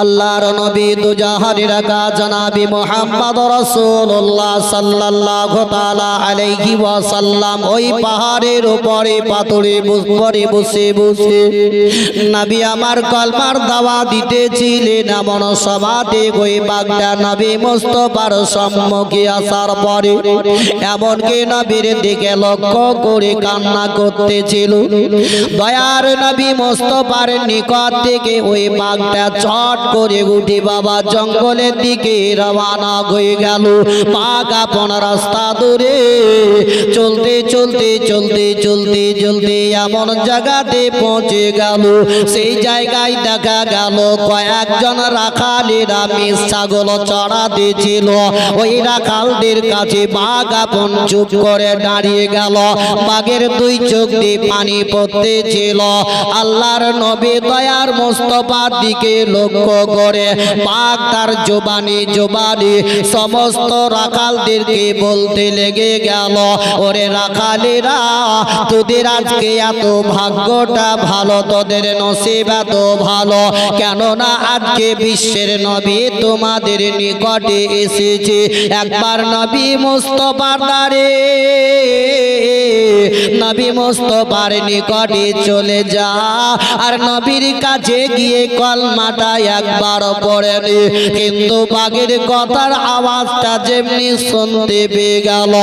আল্লাহর নবী দুজাহানের আকা জনাবি মুহাম্মদ রাসূলুল্লাহ সাল্লাল্লাহু তাআলা আলাইহি ওয়াসাল্লাম ওই পাহাড়ের উপরে পাথরে বসে বসে নবী আমার কলমার দাওয়া দিতেছিলেন। এমন সমাতে ওই বাগদা নবী মুস্তাফার সম্মুখে আসার পরে এমনকি নবীর দিকে লক্ষ্য করে কান্না করতেছিল। দয়ার নবী মুস্তাফার নিকট থেকে ওই বাগদা চট করে উঠে বাবা জঙ্গলের দিকে রওনা হয়ে গেল। বাঘ আপন রাস্তা ধরে চলতে চলতে চলতে চলতে চলতে এমন জায়গাতে পৌঁছে গেল, সেই জায়গায় দেখা গেল কয়েকজন রাখালেরা মেষ ছাগল চড়াতে ছিল। ওই রাখালদের কাছে বাঘ আপন চুপ করে দাঁড়িয়ে গেল। বাঘের দুই চোখ দিয়ে পানি পড়তেছিল। আল্লাহর নবী দয়ার মুস্তাফার দিকে লক্ষ্য করে বাঘ তার জবানি সমস্ত রাখালদেরকে বলতে লেগে গেল, ওরে রাখালেরা, তোদের আজকে এত ভাগ্যটা ভালো, তোদের নসিব এত ভালো, কেননা আজকে বিশ্বের নবী তোমাদের নিকটে এসেছে। একবার নবী মুস্তাফার দ্বারে নবী মুস্তাফার নিকটে চলে যা আর নবীর কাছে গিয়ে কলমাটা একবার পড়ে নে। কিন্তু বাঘের কথার আওয়াজটা যেমনি শুনতে পেয়ে গেল,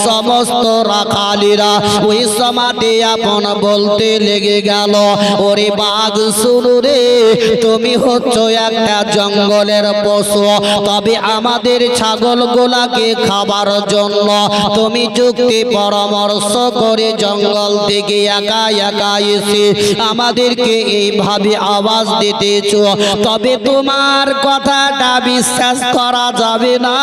সমস্ত রাখালিরা ওই সমাধি আপন বলতে লেগে গেল, ওরে বাঘ শুনো রে, তুমি হচ্ছ একটা জঙ্গলের পশু, তবে আমাদের ছাগল গোলাকে খাবার জন্য তুমি যুক্তি পরামর্শ করে জঙ্গল থেকে একা একা এসে আমাদেরকে এইভাবে আওয়াজ দিতেছ, তবে তোমার কথাটা বিশ্বাস করা যাবে না।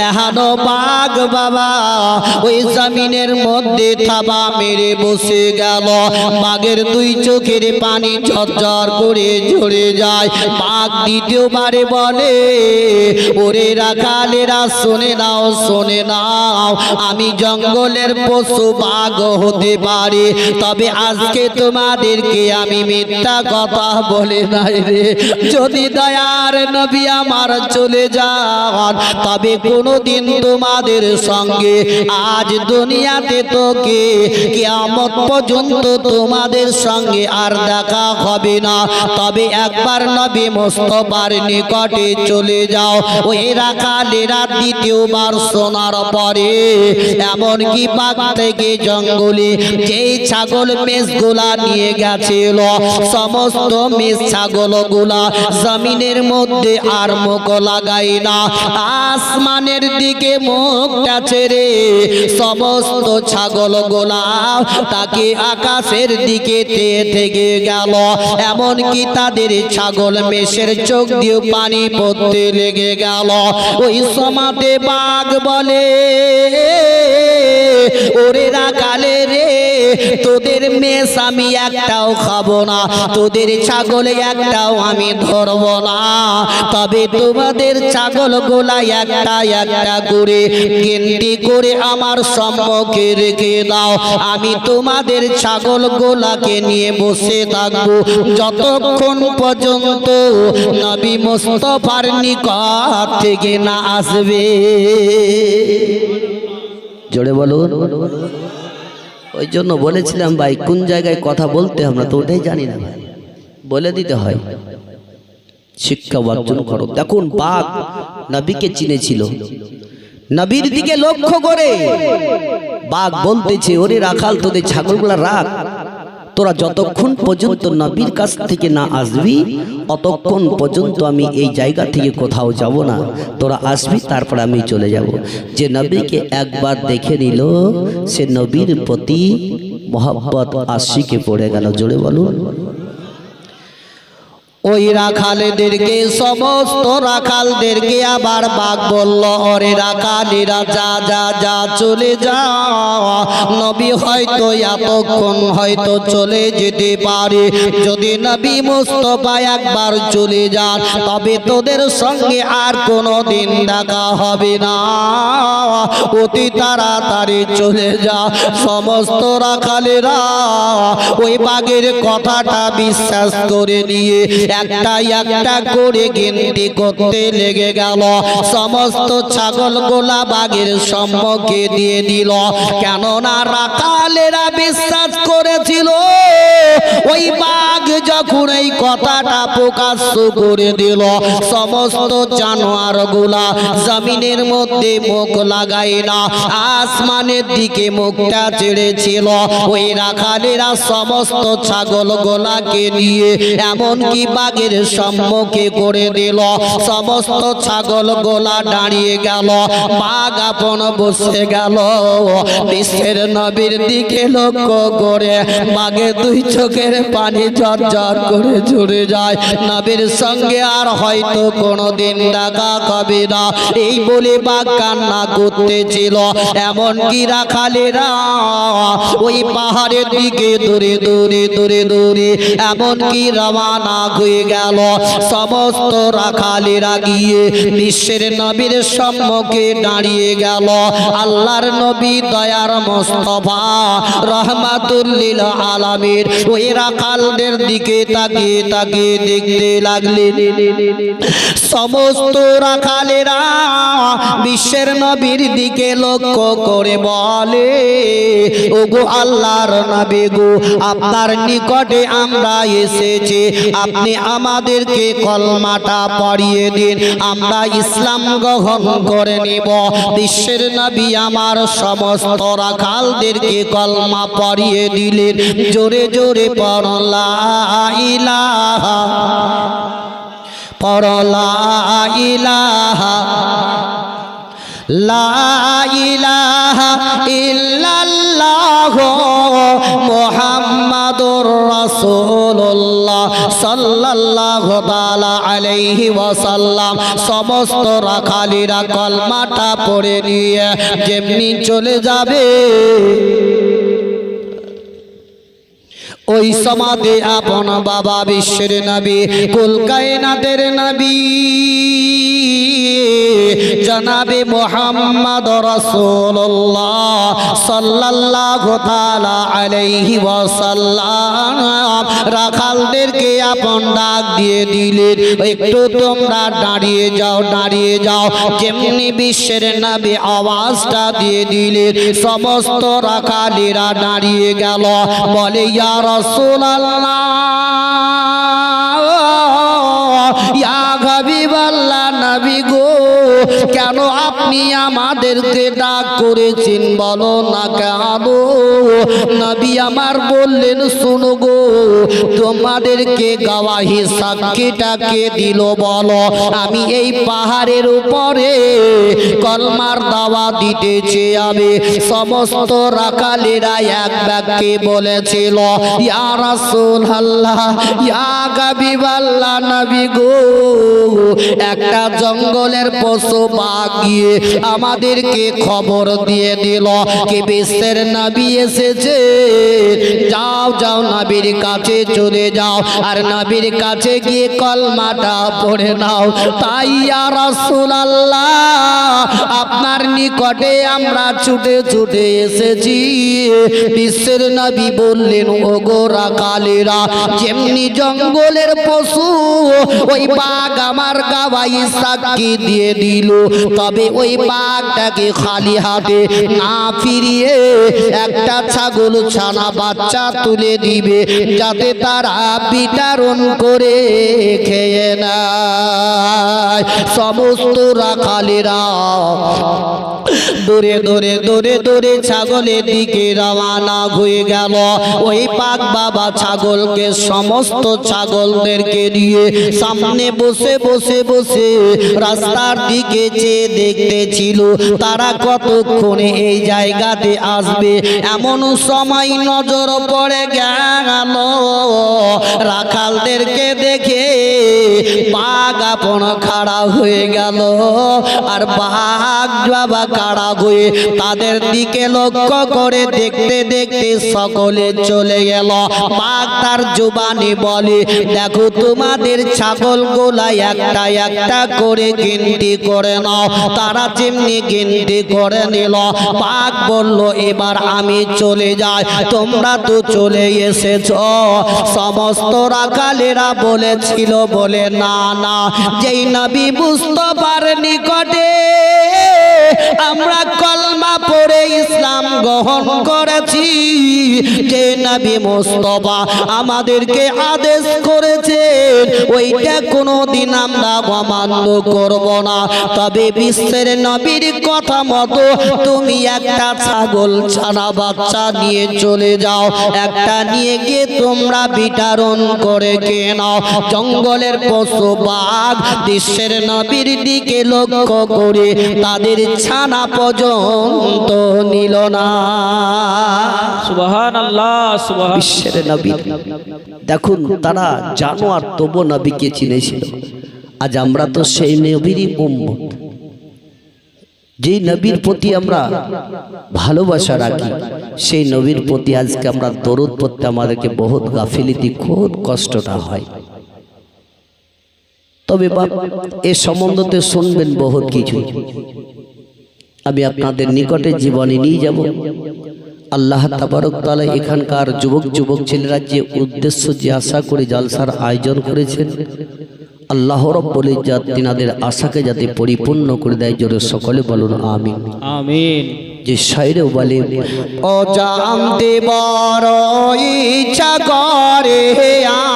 এহানো বাঘ বাবা ওই জমিনের মধ্যে থাবা মেরে বসে গেল। বাঘের দুই চোখের পানি ঝরঝর করে ঝরে যায়। বাঘ দ্বিতীয়বারে বলে, ওরে রাখালেরা শুনে নাও, শুনে নাও, আমি জঙ্গলের পশু বাঘ হতে পারি, তবে আজকে তোমাদেরকে আমি মিথ্যা কথা বলে নাই রে। যদি দয়ার নবী আমার চলে যান, তবে কোনোদিন তোমাদের সঙ্গে আজ দুনিয়াতে তোকে কিয়ামত পর্যন্ত তোমাদের সঙ্গে আর দেখা হবে না। তবে একবার নবী মুস্তাফার নিকটে চলে যাও। ওই রাখালেরা দ্বিতীয়বার শোনার পরে এমনকি বাঘ থেকে জঙ্গলে যেই ছাগল মেষগুলা নিয়ে গেছিল, সমস্ত মেষ ছাগল গুলা জমিনের মধ্যে আর মুখ লাগাই না, আসমানের দিকে মুখটা ছেড়ে সমস্ত ছাগল গোলা তাকে আকাশের দিকে থেকে গেল। এমনকি তাদের ছাগল মেষের চোখ দিয়ে পানি পড়তে লেগে গেল। ওই সমাতে বাঘ বলে, ওরে রাখালে রে, তোদের মেষ আমি একটাও খাবো না, তোদের ছাগল একটাও আমি ধরবো না, তবে তোমাদের ছাগল গোলা একটা একটা করে গেন্টি করে আমার সম্মুখে রেখে দাও। আমি তোমাদের ছাগল গোলাকে নিয়ে বসে থাকবো যতক্ষণ পর্যন্ত নবী মুস্তাফার নিকট থেকে না আসবে। জোরে বলুন। ওই জন্য বলেছিলাম ভাই, কোন জায়গায় কথা বলতে আমরা তো ওটাই জানি না, বলে দিতে হয়, শিক্ষা অর্জন করো। দেখুন বাঘ নবীকে চিনেছিল, নবীর দিকে লক্ষ্য করে বাঘ বলতেছে, ওরে রাখাল, তোদের ছাগলগুলা রাখ, তোরা যতক্ষণ পর্যন্ত নবীর কাছ থেকে না আসবি অতক্ষণ পর্যন্ত আমি এই জায়গা থেকে কোথাও যাব না, তোরা আসবি তারপর আমি চলে যাব। যে নবীকে একবার দেখে নিল সে নবীর প্রতি মহব্বত আশিকে পড়ে গেল। জোরে বলুন। ওই রাখালেদেরকে সমস্ত রাখালদেরকে আবার বাঘ বলল, ওরে রাখালেরা যা যা যা চলে যা, নবী হয়তো এতক্ষণ হয়তো চলে যেতে পারে, যদি নবী মুস্তাফা একবার চলে যান তবে তোদের সঙ্গে আর কোনো দিন দেখা হবে না, অতি তাড়াতাড়ি চলে যা। সমস্ত রাখালেরা ওই বাঘের কথাটা বিশ্বাস করে নিয়ে একটা একটা করে গিনতি করতে লেগে গেল। সমস্ত ছাগলগুলা বাঘের সম্মুখে দিয়ে দিল, কেননা রাখালেরা বিশ্বাস করেছিল ওই বাঘ যখন এই কথাটা প্রকাশ্য করে দিল, সমস্ত জানোয়ারগুলা জমিনের মধ্যে মুখ লাগায় না, আসমানের দিকে মুখটা ছেড়েছিল। ওই রাখালেরা সমস্ত ছাগলগুলাকে নিয়ে এমনকি বাঘের সম্মুখে করে দিল, সমস্ত ছাগলগুলা দাঁড়িয়ে গেল, বাঘ আপন বসে গেল। বিশ্বের নবীর দিকে লক্ষ্য করে বাঘের দুই চোখের পানি ঝরঝর করে ঝরে যায়, নবীর সঙ্গে আর হয়তো কোনোদিন দেখা হবে না, এই বলে বাঘ কান্না করতেছিল। এমনকি রাখালেরা ওই পাহাড়ের দিকে দূরে দূরে দূরে দূরে এমনকি রওনা হয়ে গেল। সমস্ত রাখালেরা গিয়ে বিশ্বের নবীর সম্মুখে দাঁড়িয়ে গেল। আল্লাহর নবী দয়ার মুস্তাফা রহমাতুল লিল আলামিন ওই রাখালদের দিকে তাকিয়ে তাকিয়ে দেখতে লাগলেন। সমস্ত রাখালেরা বিশ্বের নবীর দিকে লক্ষ্য করে বলে, ওগো আল্লাহর নবী গো, আপনার নিকটে আমরা এসেছি, আপনি আমাদেরকে কলমাটা পড়িয়ে দিন, আমরা ইসলাম গ্রহণ করে নেব। বিশ্বের নবী আমার সমস্ত রাখালদেরকে কলমা পড়িয়ে দিলেন। জোরে জোরে পড় লা ইলাহা, পড় লা ইলাহা, লা ইলাহা ইল্লাল্লাহু মুহাম্মাদুর রাসূলুল্লাহ সাল্লাল্লাহু তাআলা আলাইহি ওয়াসাল্লাম। সমস্ত রাখালেরা কলমাটা পড়ে নিয়ে যেমনি চলে যাবে, ওই সমাধি আপন বাবা বিশ্বের নবী কুল কায়নাতের নবী জনাবে মুহাম্মদ রাসূলুল্লাহ সাল্লাল্লাহু তাআলা আলাইহি ওয়াসাল্লাম রাখালদেরকে আপন ডাক দিয়ে দিলেন, একটু তোমরা দাঁড়িয়ে যাও, দাঁড়িয়ে যাও। যেমনি বিশ্বের নবী আওয়াজটা দিয়ে দিলেন, সমস্ত রাখালেরা দাঁড়িয়ে গেল। বলে, ইয়া রাসূলুল্লাহ, ইয়া হাবিবাল্লাহ, নবী গো, কেন আপনি আমাদেরকে ডাক করেছেন বলো না কেন? নবী আমার বললেন, শুনো গো, তোমাদেরকে গাওয়াহি সাক্ষীটাকে দিল বলো, আমি এই পাহাড়ের উপরে কলমার দাওয়া দিতেছি। আমি সমস্ত রাখালেরা এক বাক্যে বলেছিল, ইয়া রাসূলুল্লাহ, ইয়া হাবিবাল্লাহ, নবী গো, একটা জঙ্গলের পশু বাঘ গিয়ে আমাদেরকে খবর দিয়ে দিল কি বিশ্বের নবী এসেছে, যাও যাও নবীর কাছে চলে যাও, আর নবীর কাছে গিয়ে কলমাটা পড়ে নাও। তাই ইয়া রাসূলুল্লাহ, আপনার নিকটে আমরা ছুটে ছুটে এসেছি। বিশ্বের নবী বললেন, ওগো রাখালেরা, যেমনি জঙ্গলের পশু ওই বাঘ আমার গাওয়াই সাক্ষী দিয়ে দিল, তবে ওই বাঘটাকে খালি হাতে না ফিরিয়ে একটা ছাগল ছানা বাচ্চা তুলে দিবে, যাতে তারা বিতরণ করে খেয়ে নেয়। সমস্ত রাখালেরা দূরে দূরে দূরে দূরে ছাগলের দিকে রওনা হয়ে গেল। ওই বাঘ বাবা ছাগলকে সমস্ত ছাগলদেরকে নিয়ে সামনে বসে বসে বসে রাস্তার দিকে চেয়ে দেখতেছিল তারা কতক্ষণে এই জায়গাতে আসবে। এমন সময় নজর পড়ে গেল রাখালদেরকে দেখে আপন খাড়া হয়ে গেল আর বাঘ বাবা খাড়া হয়ে তাদের দিকে লক্ষ্য করে দেখতে দেখতে সকলে চলে গেল। বাঘ তার জবানি বলে, দেখো তোমাদের ছাগলগুলা একটা একটা করে গিনতি করে নাও। তারা যেমনি গিনতি করে নিল। বাঘ বলল, এবার আমি চলে যাই, তোমরা তো চলে এসেছ। সমস্ত রাখালেরা বলেছিল বলে, না না, যেই নবী মুস্তাফার নিকটে আমরা কলমা পড়ে ইসলাম গ্রহণ করেছি, যে নবী মুস্তাফা আমাদেরকে আদেশ করেছেন, ওইটা কোনোদিন আমরা অমান্য করব না। তবে বিশ্বের নবীর কথা মতো তুমি একটা ছাগল ছানা বাচ্চা নিয়ে চলে যাও, একটা নিয়ে গিয়ে তোমরা বিতরণ করে খেয়ে নাও। জঙ্গলের পশু বাঘ বিশ্বের নবীর দিকে লক্ষ্য করে তাদের ছানা পর্যন্ত নিল না। সুবহানাল্লাহ, সুবহান। বিশ্বের নবী দেখুন, তারা জানোয়ার তবু নবীকে চিনেছিল। আজ আমরা তো সেই নবীরই উম্মত, যেই নবীর প্রতি আমরা ভালোবাসা রাখি, সেই নবীর প্রতি আজকে আমরা দরুদ পড়তে আমাদেরকে বহুত গাফিলতি, খুব কষ্টটা হয়। তবে বাপ, এ সম্বন্ধে শুনবেন বহুত কিছু, আমি আপনাদের নিকটে জীবনে নিয়ে যাব। আল্লাহ তাবারক তাআলা এখানকার যুবক ছেলেরা যে উদ্দেশ্য, যে আশা করে জালসার আয়োজন করেছেন, আল্লাহ রাব্বুল ইজ্জত তিনাদের আশাকে যাতে পরিপূর্ণ করে দেয়, জোরে সকলে বলুন আমিন। আমিন। যে শায়রে বলে, ও জানতে বড় ইচ্ছা করে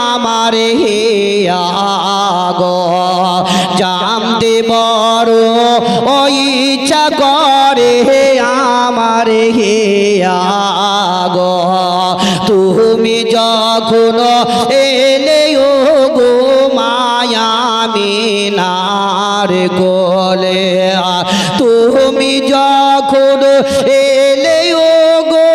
আমার হে আগো, জানতে বড় ইচ্ছা করে আমার হে আগো, তুমি যখন এলে ও গো মায়ামিনার কোলে, তুমি যখন এলে ও গো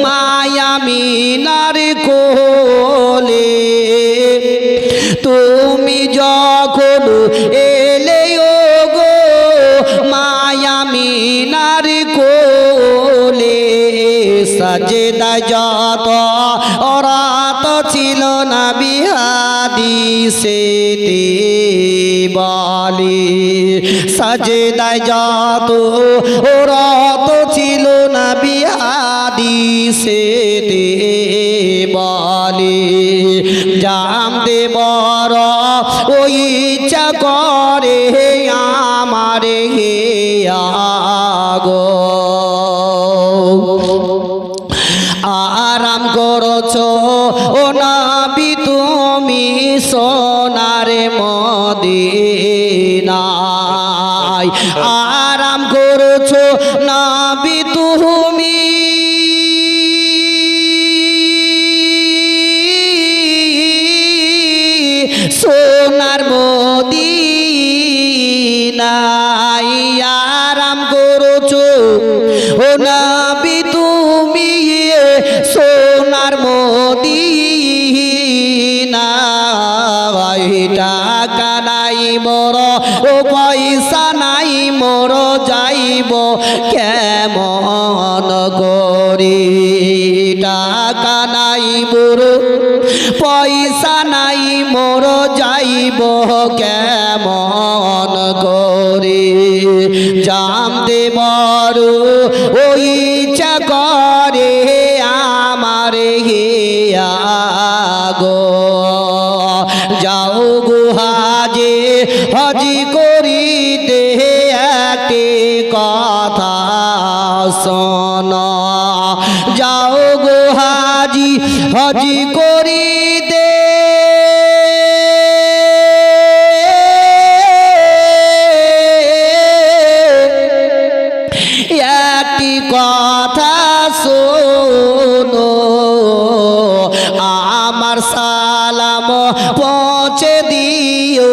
মায়ামিনার কোলে, তুমি যখন এলে ও গো মায়ামিনার কোলে, সাজদা যত রাত ছিল না বিহাদিসে বলে, সাজদায় যত রাত ছিল না বিহাদিসে বলে, জানতে বড় ওই ইচ্ছা করে আমার হে আগো, আরাম করছো ও নবী তুমি সোনার মদিনায়, আরাম করছো নবী তুমি সোনার মদিনায়, আরাম করছো ও নবী তুমি সোনার মদিনায়, টাকা নাই মোর ও পয়সা নাই মোর, যাইব কেমন করি, টাকা নাই মোর পয়সা নাই মোর, যাইব কেমন করি, জানতে বড় ওই ইচ্ছা করে আমার হে আগো, যাও গো হাজে হজি করিতে একটি কথা শোন, যাও গো হাজি হজি করিতে একটি কথা শোনো, আমার সালাম পৌঁছে দিও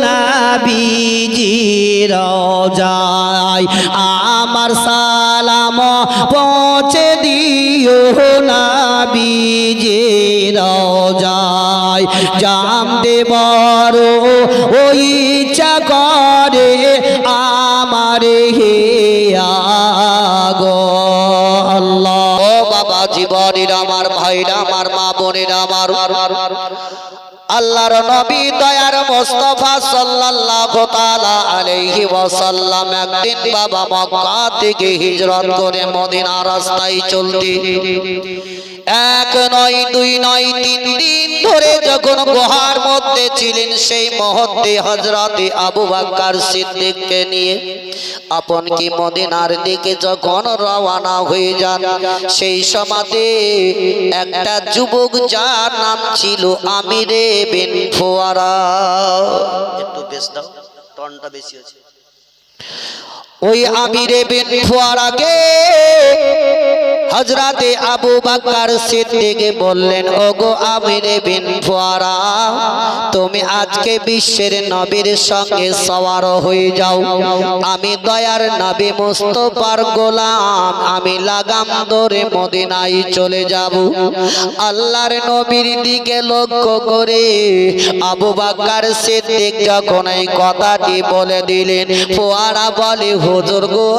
নবীজির রওজায়, আমার সালাম পৌঁছে দিও নবীজি রওজায় জাম দেবর ওই ইচ্ছা করে আমার হে আগো আল্লাহ। ও বাবা জীবনের আমার ভাইরা আমার মা বোনেরা আমার, আল্লাহর নবী দয়ার মুস্তাফা সাল্লাল্লাহু তাআলা আলাইহি ওয়াসাল্লাম একদিন বাবা মক্কা থেকে হিজরত করে মদিনা রাস্তায় চলতে এক নয় দুই নয় 3 দিন ধরে যখন গুহার মধ্যে ছিলেন সেই মুহূর্তে হযরতে আবু বকর সিদ্দিককে নিয়ে আপন কি মদিনার দিকে যখন রওনা হয়ে যান সেই সময়তে একটা যুবক যার নাম ছিল আমিরে বিন ফুয়ারা, একটু বেশ দাও টনটা বেশি আছে, ওই আমিরে বিন ফুয়ারাকে হযরতে আবু বকর সিদ্দিক বললেন, ওগো আমিরে বিন ফুয়ারা, তুমি আজকে বিশ্বের নবীর সঙ্গে সওয়ার হয়ে যাও। আমি দয়ার নবী মুস্তাফার গোলাম, আমি লাগাম ধরে মদিনায় চলে যাব। আল্লাহর নবীর দিকে লক্ষ্য করে আবু বকর সিদ্দিক যখন এই কথাটি বলে দিলেন, ফুয়ারা বলে, হুজুর গো,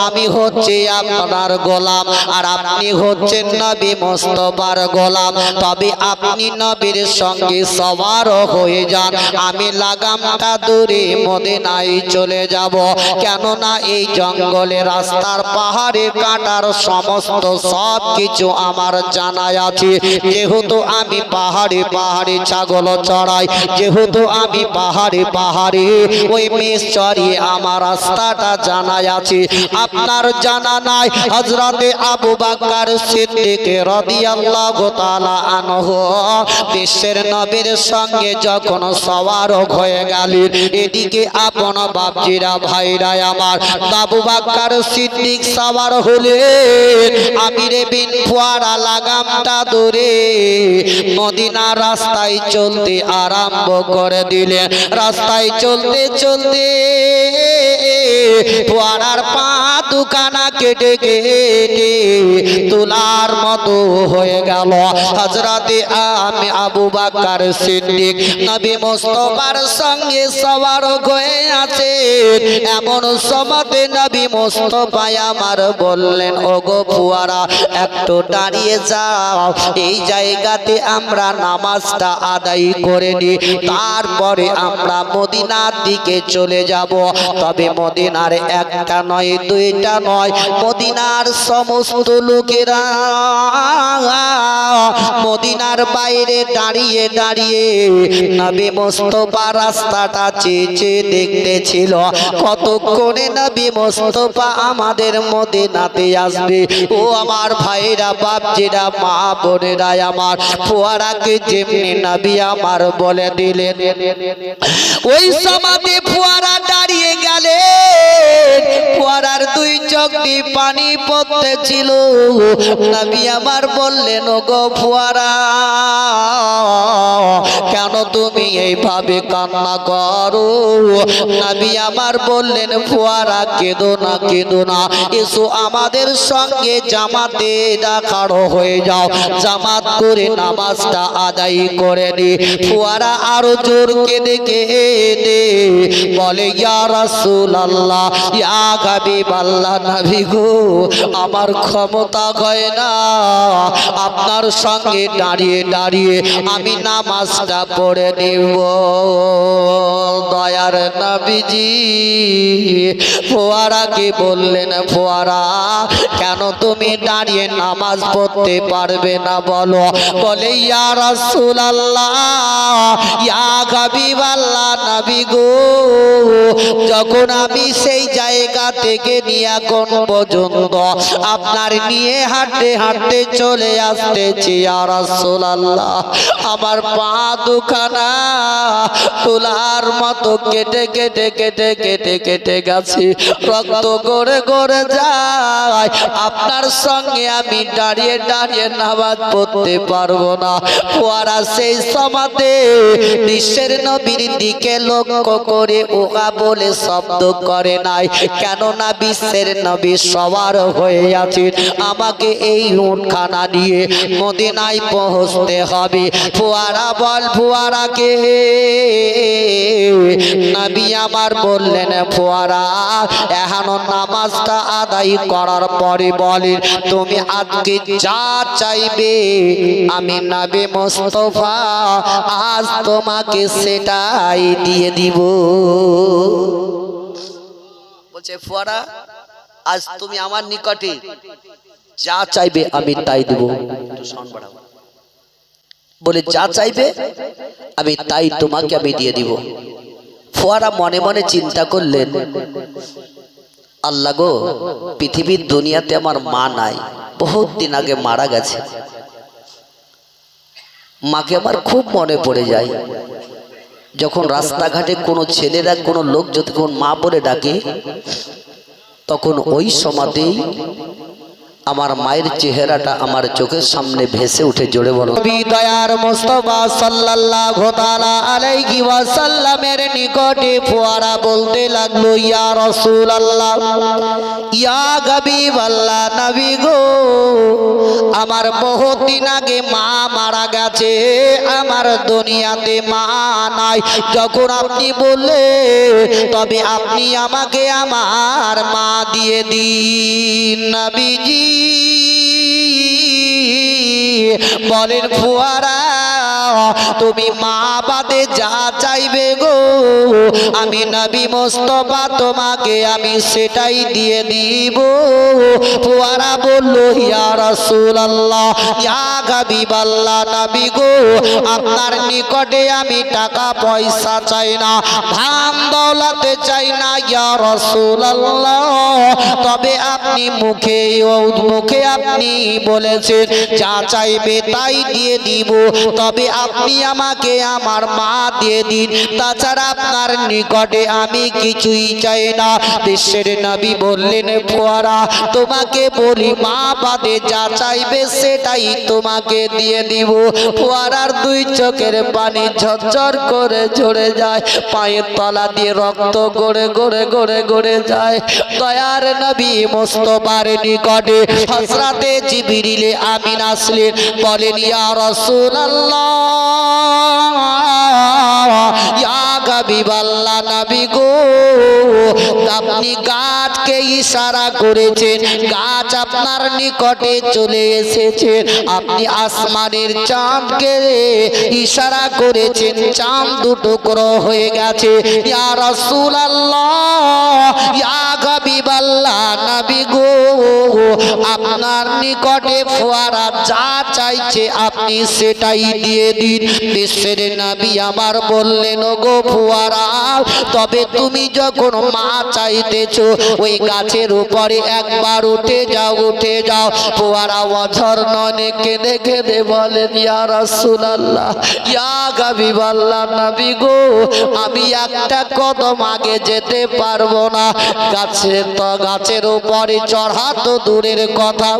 আমি হচ্ছে আপনার গোলাম আর আপনি হচ্ছেন নবী মুস্তাফার গোলাম, তবে আপনি নবীর সঙ্গে সওয়ার হয়ে যান, আমি লাগামটা ধরে মদিনায় চলে যাব। কেননা এই জঙ্গলে রাস্তার পাহাড়ে কাটার সমস্ত সব কিছু আমার জানা আছে, যেহেতু আমি পাহাড়ে পাহাড়ে ছাগল চড়াই, যেহেতু আমি পাহাড়ে পাহাড়ে ওই মেষ চড়িয়ে আমার রাস্তাটা জানা আছে, আপনার জানা নাই। হযরতে আবু বকর সিদ্দিক রাদিয়াল্লাহু তাআলা আনহু বিশ্বের নবীর সঙ্গে যখন সওয়ার হয়ে গেলেন, এদিকে আপন বাপজিরা ভাইরা আমার, আবু বকর সিদ্দিক সওয়ার হলেন, আমিরে বিন ফুয়ারা লাগামটা ধরে মদিনার রাস্তায় চলতে আরম্ভ করে দিলেন। রাস্তায় চলতে চলতে ফুয়ারার পা দুখানা কেটে কেটে তুলার মতো হয়ে গেল। হযরতে আমি আবু বকর সিদ্দিক নবী মুস্তাফার সঙ্গে সওয়ার হয়ে আছে, এমন সময়তে নবী মুস্তাফা আমার বললেন, ওগো ফুয়ারা, একটু দাঁড়িয়ে যাও, এই জায়গাতে আমরা নামাজটা আদায় করে নি, তারপরে আমরা মদিনার দিকে চলে যাব। তবে মদিনার একটা নয় দুইটা নয়, মদিনার সমস্ত লোকেরা মদিনার বাইরে দাঁড়িয়ে দাঁড়িয়ে নবী মুস্তাফা রাস্তাটা চেয়ে চেয়ে দেখতেছিল, কতক্ষণে নবী মুস্তাফা আমাদের মদিনাতে আসবে। ও আমার ভাইরা বাপজিরা মা বোনেরা আমার, ফুয়ারাকে যেমনি নবী আমার বলে দিলেন, ওই সমাধি ফুয়ারা দাঁড়িয়ে গেলে ফুয়ারার দুই চোখ দিয়ে পানি পড়তেছিল। নবী আমার বললেন, ওগো ফুয়ারা, কেন তুমি এইভাবে কান্না করো? নবী আমার বললেন, ফুয়ারা কেঁদো না কেঁদো না, এসো আমাদের সঙ্গে জামাতে খাড়ো হয়ে যাও, জামাত করে নামাজটা আদায় করে নি। ফুয়ারা আরো জোর কেঁদে কেঁদে বলে, ইয়া রাসূলুল্লাহ, ইয়া হাবিবাল্লাহ, নবী গো, আমার ক্ষমতা হয় না আপনার সঙ্গে দাঁড়িয়ে দাঁড়িয়ে আমি নামাজটা পড়ে নেব। দয়ার নবীজি ফুয়ারাকে বললেন, ফুয়ারা, কেন তুমি দাঁড়িয়ে নামাজ পড়তে পারবে না বলো? বলে, ইয়া রাসূলুল্লাহ, ইয়া হাবিবাল্লাহ, নবী গো, যখন আমি সেই জায়গা থেকে নিয়ে এখন পর্যন্ত আপনার নিয়ে হাঁটতে হাঁটতে চলে আসতেছি ইয়া রাসূলুল্লাহ। আমার পা দুখানা তুলার মতো কেটে কেটে কেটে কেটে কেটে গেছে, রক্ত গড়ে গড়ে যায়। আপনার সঙ্গে আমি দাঁড়িয়ে দাঁড়িয়ে নামাজ পড়তে পারবো না। ওরা সেই সমাতে বিশ্বের নবীর দিকে লক্ষ্য করে ওকা বলে শব্দ করে নাই, কেননা বিশ্বের নবী সবার হয়ে আছেন। আমাকে এই উটখানা নিয়ে মদিনায় পৌঁছতে হবে। ফুয়ারা বল ফুয়ারাকে নবী আমার বললেন, ফুয়ারা এখনো নামাজটা আদায় করার পরে বলেন, তুমি আজকে যা চাইবে আমি নবী মুস্তাফা আজ তোমাকে সেটাই দিয়ে দিব। বলছে ফুয়ারা আজ তুমি আমার নিকটে যা চাইবে আমি তাই দেব। বলে যা চাইবে আমি তাই তোমাকে আমি দিয়ে দিব। ফুয়ারা মনে মনে চিন্তা করলেন, আল্লাহ গো, পৃথিবীর দুনিয়াতে আমার মা নাই, বহুত দিন আগে মারা গেছে। মাকে আমার খুব মনে পড়ে যায়। যখন রাস্তাঘাটে কোনো ছেলেরা কোনো লোক যখন মা বলে ডাকে, তখন ওই সময়তেই আমার মায়ের চেহারাটা আমার চোখের সামনে ভেসে উঠে। জোরে বলো দয়ার মুস্তাফা সাল্লাল্লাহু তাআলা আলাইহি ওয়াসাল্লামের নিকটে ফুয়ারা বলতে লাগলো, ইয়া রাসূলুল্লাহ, ইয়া হাবিবাল্লাহ, নবী গো, আমার বহুত দিন আগে মা মারা গেছে, আমার দুনিয়াতে মা নাই। যখন আপনি বললে তবে আপনি আমাকে আমার মা দিয়ে দিন। নবীজি বলেন, ফুয়ারা তুমি মা বাদে যা চাইবে গো আমি নবী মুস্তাফা তোমাকে আমি সেটাই দিয়ে দিব। ফুয়ারা বলল, ইয়া রাসূলুল্লাহ, ইয়া হাবিবাল্লাহ, নবী গো, আপনার নিকটে আমি টাকা পয়সা চাই না, ধান দৌলতে চাই না ইয়া রাসূলুল্লাহ, তবে আপনি মুখে আপনি বলেছেন যা চাইবে তাই দিয়ে দিব, তবে আপনি আমাকে আমার মা দিয়ে দিন, তাছাড়া আপনার নিকটে আমি কিছুই চাই না। বিশ্বের নবী বললেন, ফুয়ারা তোমাকে বলি মা বাদে যা চাইবে সেটাই তোমাকে দিয়ে দিব। ফুয়ারার দুই চোখের পানি ঝরঝর করে ঝরে যায়, পায়ের তলা দিয়ে রক্ত গড়ে গড়ে গড়ে গড়ে যায়। দয়ার নবী মুস্তাফার নিকটে হযরতে জিবরিল আমিন আসলেন, বলেন, ইয়া রাসূলুল্লাহ, ইয়া হাবিবাল্লাহ, নবী গো, আপনি গাছকে ইশারা করেছেন, গাছ আপনার নিকটে চলে এসেছে। আপনি আসমানের চাঁদকে ইশারা করেছেন, চাঁদ দুটুকরো হয়ে গেছে। ইয়া রাসূলুল্লাহ, ইয়া হাবিবাল্লাহ, নবী গো, আপনার নিকটে ফুয়ারা যা চাইছে আপনি সেটাই দিয়ে দিন। বিশ্বের নবী আমার বললেন, গো ফুয়ারা, তবে তুমি যখন মা চাইতেছো ওই গাছের উপরে একবার উঠে যাও, উঠে যাও। ফুয়ারা অঝর ননে কেঁদে কেঁদে বলেন, ইয়া রাসূলুল্লাহ, ইয়া হাবিবাল্লাহ, নবী গো, আমি একটা কদম আগে যেতে পারবো না, গাছের উপরে চড়া তো দূরের কথা।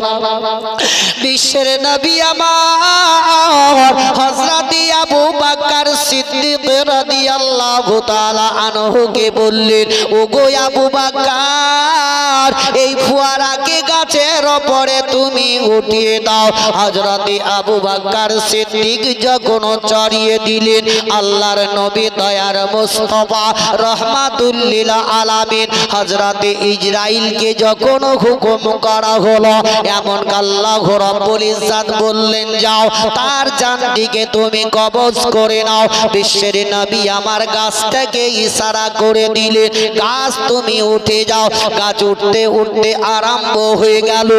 বিশ্বের নবী আমার হযরতে আবু বকর সিদ্দিক রাদিয়াল্লাহু তাআলা আনহুকে বললেন, ওগো আবু বকর, এই ফুয়ারাকে গাছের উপরে তুমি উঠিয়ে দাও। হযরতে আবু বকর সিদ্দিক যখন চড়িয়ে দিলেন, আল্লাহর নবী দয়ার মুস্তাফা রাহমাতুল লিল আলামিন হযরতে ইসরাইলকে যখন হুকুম করা হলো, এমন আল্লাহ রাব্বুল ইজ্জত বললেন, যাও তার জানটিকে তুমি কবজ করে নাও। বিশ্বের নবী আমার গাছটাকে ইশারা করে দিলেন, গাছ তুমি উঠে যাও। গাছ উঠতে উঠতে আরম্ভ হয়ে গেল,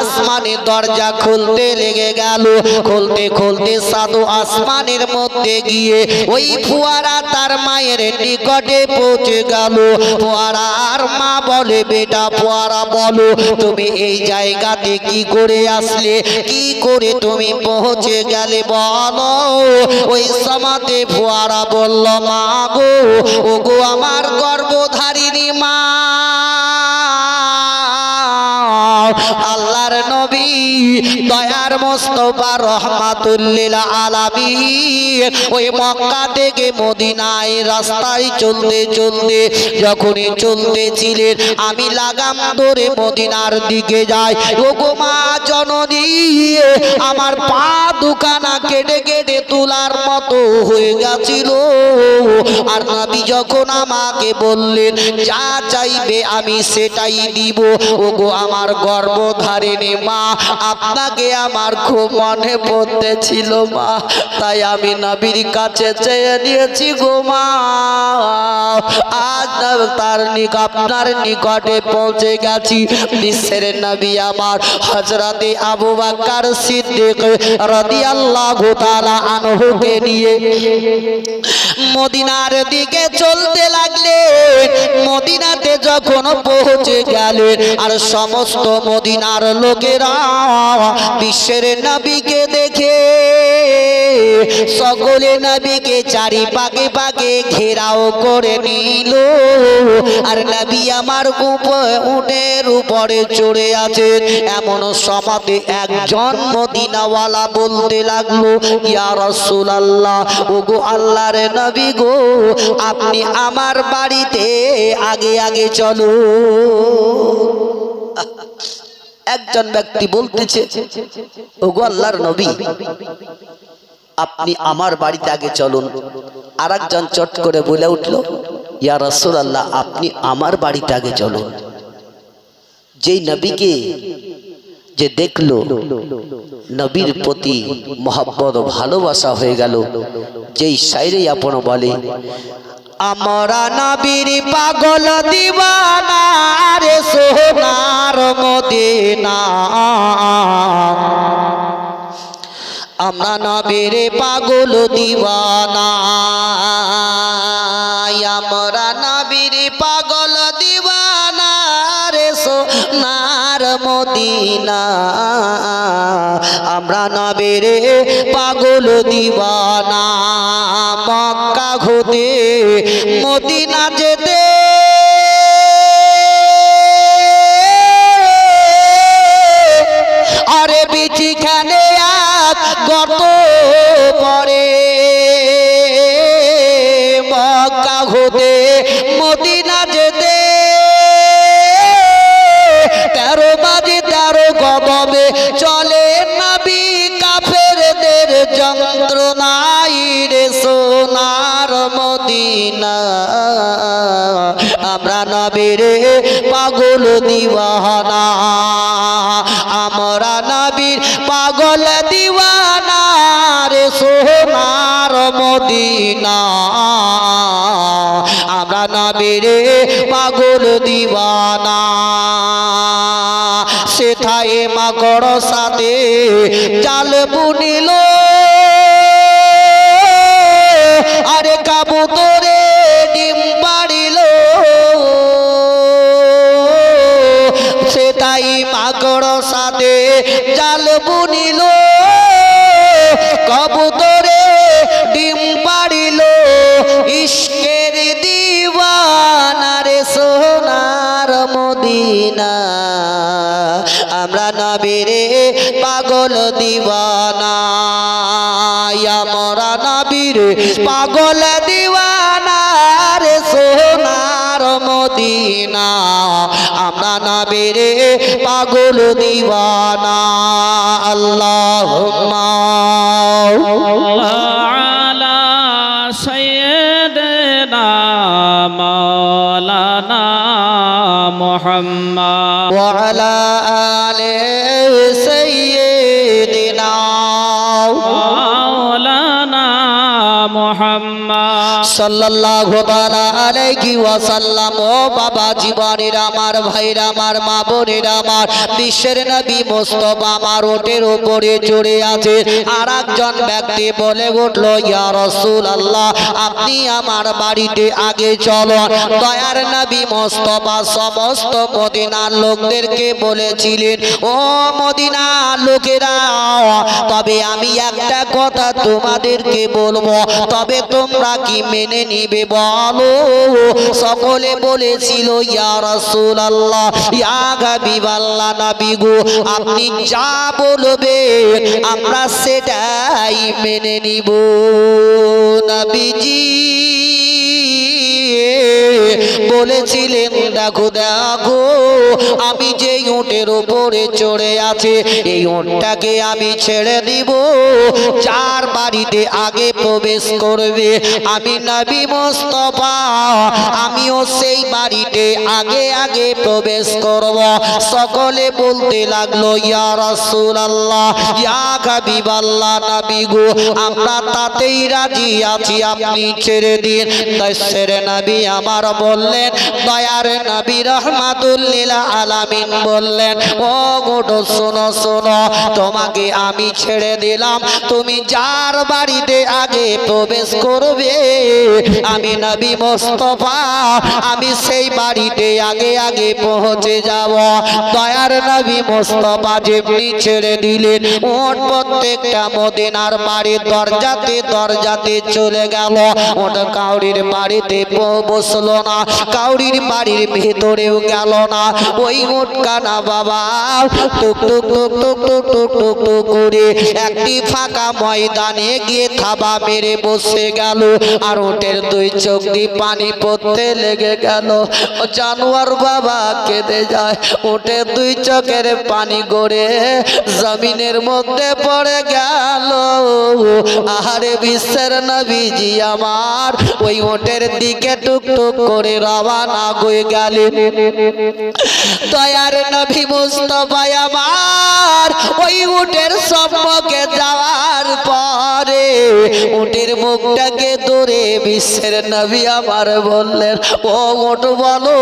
আসমানের দরজা খুলতে লেগে গেল। খুলতে খুলতে সাধু আসমানের মধ্যে গিয়ে ওই ফুয়ারা তার মায়ের নিকটে পৌঁছে গেল। ফুয়ারার মা বলে, বেটা ফুয়ারা বলো, তুমি এই জায়গাতে কি করে আসলে, কি করে তুমি পৌঁছে গেলে বলো। ওই সমাতে ফুয়ারা বলল, মা গো, ও গো আমার গর্ভধারিণী মা, আল্লাহর নবী দয়ার মোস্তফা রহমাতুল লিল আলামিন ওই মক্কা থেকে মদিনায় রাস্তায় চলতে চলতে যখনই চলতেছিলেন, আমি লাগাম ধরে মদিনার দিকে যাই। ওগো মা জননী, আমার পা দুখানা কেটে কেটে তুলার মতো হয়ে গেছিল। আর নবী যখন আমাকে বললেন, যা চাইবে আমি সেটাই দিব। ওগো আমার গর্ভধারিণী মা, আপনাকে আমার খুব মনে পড়তেছিল মা, তাই আমি নবীর কাছে চেয়ে নিয়েছি গো মা। আজ তার আপনার নিকটে পৌঁছে গেছি। বিশ্বের নবী আমার হযরতে আবু বকর সিদ্দিক রাদিয়াল্লাহু তাআলা আনহুকে নিয়ে মদিনার দিকে চলতে লাগলেন। মদিনাতে যখন পৌঁছে গেলেন, আর সমস্ত মদিনার লোকেরা বিশ্বের নবীকে দেখে সকলে নবীকে চারিপাকে পাকে ঘেরাও করে নিল। আর নবী আমার উটের উপরে চড়ে আছেন। এমন সমাতে একজন মদিনাওয়ালা বলতে লাগলো, ইয়া রাসূলুল্লাহ, ওগো আল্লাহর নবী গো, আপনি আমার বাড়িতে আগে আগে চলো। একজন ব্যক্তি বলতেছে, ওগো আল্লাহর নবী, আপনি আমার বাড়িতে আগে চলুন। আর একজন চট করে বলে উঠল, ইয়া রাসূলুল্লাহ, আপনি আমার বাড়িতে আগে চলুন। যেই নবীকে যে দেখলো, নবীর প্রতি মহব্বত ভালোবাসা হয়ে গেল। যেই শায়রে আপন বলে, আমরা নবীর পাগল দিওয়ানা রে সোনার মদিনা, আমরা নবীর পাগল দিওয়ানা, আমরা নবীর পাগল দিওয়ানা রে সোনার মদিনা, আমরা নবীর পাগল দিওয়ানা। মক্কা হতে মদিনা যেতে আরে বিচিখানে এক গর্ত পরে, মক্কা হতে মদিনা যেতে 13 বাজে 13 কদমে চলে নবী কাফেরদের যন্ত্রণায় রে সোনার মদিনা, আমরা নবীর পাগল দিওয়ানা, আমরা নবীর পাগল দিওয়ানা রে সোনার মদিনা, আমরা নবীর পাগল দিওয়ানা। সেথায় মাকড় সাথে জাল বুনিল, আরে কাবুতরে ডিম পাড়িল। সেটাই মাকড় সাথে জাল বুনিল, কবুতরে ডিম পাড়িল। ইশকের দিওয়ানা রে সোনার মদিনা, আমরা নবীর পাগল দিওয়ানা, আমরা নবীর পাগল দিওয়ানা রে সোনার মদিনা, আমরা নবীর পাগল দিওয়ানা। আল্লাহুম্মা আলা সাইয়্যিদিনা মাওলানা মুহাম্মদ ওয়া আলা আলি সাইয়্যিদিনা মাওলানা মুহাম্মদ সাল্লাল্লাহু তাআলা আলাইহি ওয়াসাল্লাম। ও বাবা জীবনের আমার ভাইরা আমার মা বোনেরা আমার, বিশ্বের নবী মুস্তাফা আমার ওটের উপরে চড়ে আছে। আর একজন ব্যক্তি বলে উঠল, ইয়া রাসূলুল্লাহ, আপনি আমার বাড়িতে আগে চলো। দয়ার নবী মুস্তাফা সমস্ত মদিনার লোকদেরকে বলেছিলেন, ও মদিনার লোকেরা, তবে আমি একটা কথা তোমাদেরকে বলবো, তবে তোমরা কি মেনে নিবে বলো? সকলে বলেছিল, ইয়া রাসূলুল্লাহ, ইয়া হাবিবাল্লাহ, নবী গো, আপনি যা বলবে আমরা সেটাই মেনে নিব। নবীজি বলেছিলেন, দেখো দেখো, আমি যে উটের উপরে চড়ে আছে, এই উটটাকে আমি ছেড়ে দিব, যার বাড়িতে আগে প্রবেশ করবে আমি নবী মুস্তাফা আমিও সেই বাড়িতে আগে আগে প্রবেশ করব। সকলে বলতে লাগলো, ইয়া রাসূলুল্লাহ, ইয়া হাবিবাল্লাহ, নবী গো, আমরা তাতেই রাজি আছি, আপনি ছেড়ে দিন। দেশের নবী আমার বললেন, দয়ার নবী রহমাতুল লিল আলামিন বললেন, ও গোটো শোনো শোনো, তোমাকে আমি ছেড়ে দিলাম, তুমি যার বাড়িতে আগে প্রবেশ করবে আমি নবী মুস্তাফা আমি সেই বাড়িতে আগে আগে পৌঁছে যাব। দয়ার নবী মুস্তাফা যেমনি ছেড়ে দিলেন, ওট প্রত্যেকটা মদিনার বাড়ির দরজাতে দরজাতে চলে গেল। ওট কাউরির বাড়িতে বসলো না, কাউরির বাড়ির ভেতরেও গেল না। ওই উটখানা বাবা টুক টুক টুক টুক টুক টুক টুক টুক করে একটি ফাঁকা ময়দানে গিয়ে থাবা মেরে বসে গেল। আর ওটের দুই চোখ দিয়ে পানি পড়তে লেগে গেল। জানোয়ার বাবা কেঁদে যায়, ওটের দুই চোখের পানি গড়ে জমিনের মধ্যে পড়ে গেল। আহারে বিশ্বের নবীজি আমার ওই ওটের দিকে টুক টুক করে রওনা হয়ে গেলেন। দয়ার নবী মুস্তাফা আমার ওই উটের সম্মুখে যাওয়ার পরে উটের মুখটাকে ধরে বিশ্বের নবী আমার বললেন, ও উট বলো,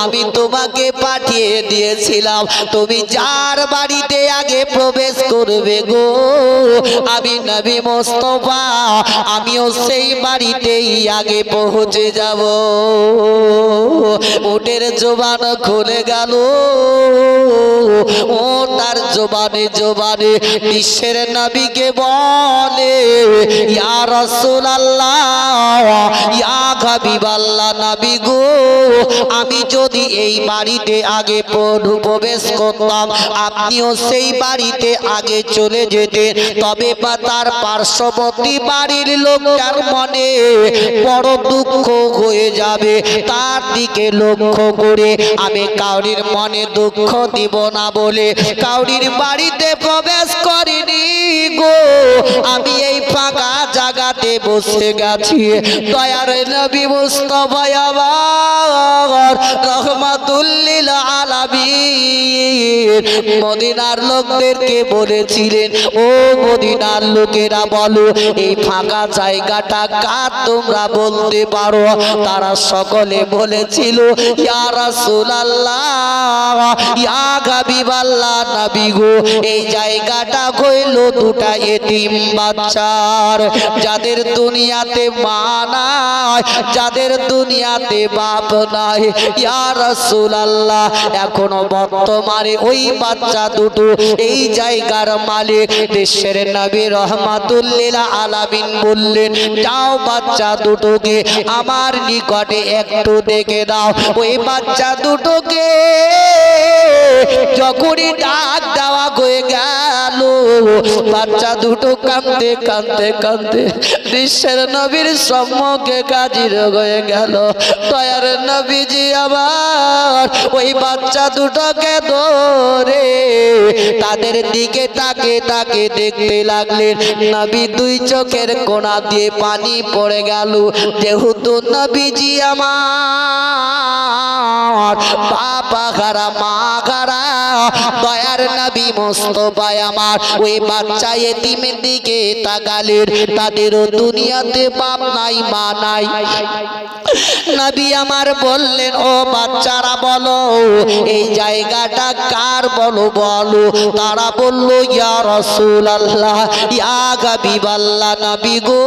আমি তোমাকে পাঠিয়ে দিয়েছিলাম, তুমি যার বাড়িতে আগে প্রবেশ করবে গো আমি নবী মুস্তাফা আমিও সেই বাড়িতেই আগে পৌঁছে যাব। উটের জবান খুলে গেল, ও তার জবানে জবানে বিশ্বের নবীকে বলে, ইয়া রাসূলুল্লাহ, ইয়া হাবিবাল্লাহ, নবী গো, আমি যদি এই বাড়িতে আগে প্রবেশ করতাম আপনিও সেই বাড়িতে আগে চলে যেতেন, তবে বা তার পার্শ্ববর্তী বাড়ির লোকটার মনে বড় দুঃখ হয়ে যাবে। তার দিকে লক্ষ্য করে আমি কাউরির মনে দুঃখ দিব না বলে কাউরির বাড়িতে প্রবেশ করিনি গো, আমি এই ফাঁকা জায়গাতে বসে গেছি। দয়ার নবী মুস্তাফা আমার রহমাতুল লিল আলামিন মদিনার লোকদেরকে বলেছিলেন, ও মদিনার লোকেরা বলো, এই ফাঁকা জায়গাটা কার তোমরা বলতে পারো? তারা সকলে বলেছিল, ইয়া রাসূলুল্লাহ, ইয়া হাবিবাল্লাহ, নবী গো, এই জায়গাটা হইল দুটা এতিম বাচ্চার, যাদের দুনিয়াতে মা নাই, যাদের দুনিয়াতে বাপ নাই। ইয়া রাসূলুল্লাহ, এখনো বর্তমানে ওই বাচ্চা দুটো এই জায়গার মালিক। দেশের নবী রহমাতুল লিল আলামিন বললেন, যাও বাচ্চা দুটোকে আমার নিকটে একটু দেখে দাও। ওই বাচ্চা দুটোকে যখনই ডাক দেওয়া হয়ে গেল, বাচ্চা দুটো কাঁদতে কাঁদতে কাঁদতে বিশ্বের নবীর সম্মুখে হাজির হয়ে গেল। দয়ার নবীজি আবার ওই বাচ্চা দুটোকে ধরে তাদের দিকে তাকে তাকে দেখতে লাগলেন। নবী দুই চোখের কোণা দিয়ে পানি পড়ে গেল। যেহেতু নবীজি আমার বাবা খারা মা খারা, দয়ার নবী মুস্তাফা আমার ওই বাচ্চা এতিমের দিকে তাকালেন, তাদেরও দুনিয়াতে বাপ নাই মা নাই। নবী আমার বললেন, ও বাচ্চারা বলো এই জায়গাটা কার, বলো বলো। তারা বলল, ইয়া রাসূলুল্লাহ, ইয়া হাবিবাল্লাহ, নবী গো